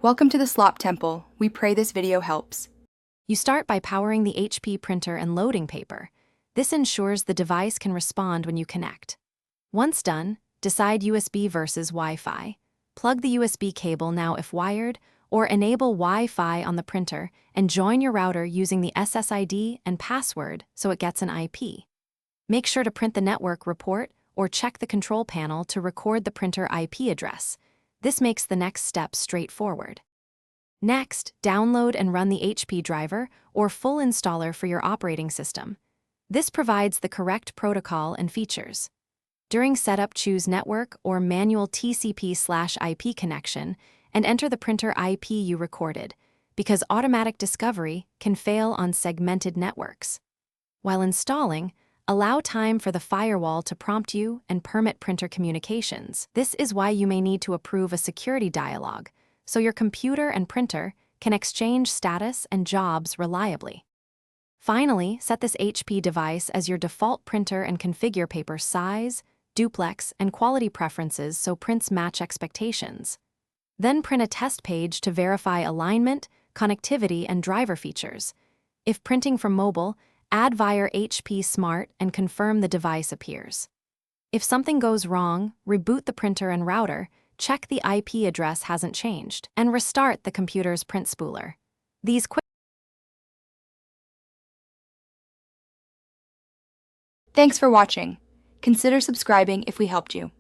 Welcome to the Slop Temple. We pray this video helps. You start by powering the HP printer and loading paper. This ensures the device can respond when you connect. Once done, decide USB versus Wi-Fi. Plug the USB cable now if wired, or enable Wi-Fi on the printer and join your router using the SSID and password so it gets an IP. Make sure to print the network report or check the control panel to record the printer IP address. This makes the next step straightforward. Next, download and run the HP driver or full installer for your operating system. This provides the correct protocol and features. During setup, choose network or manual TCP/IP connection and enter the printer IP you recorded, because automatic discovery can fail on segmented networks. While installing, allow time for the firewall to prompt you and permit printer communications. This is why you may need to approve a security dialog, so your computer and printer can exchange status and jobs reliably. Finally, set this HP device as your default printer and configure paper size, duplex, and quality preferences so prints match expectations. Then print a test page to verify alignment, connectivity, and driver features. If printing from mobile, add via HP Smart and confirm the device appears. If something goes wrong, reboot the printer and router, check the IP address hasn't changed, and restart the computer's print spooler. These quick Thanks for watching. Consider subscribing if we helped you.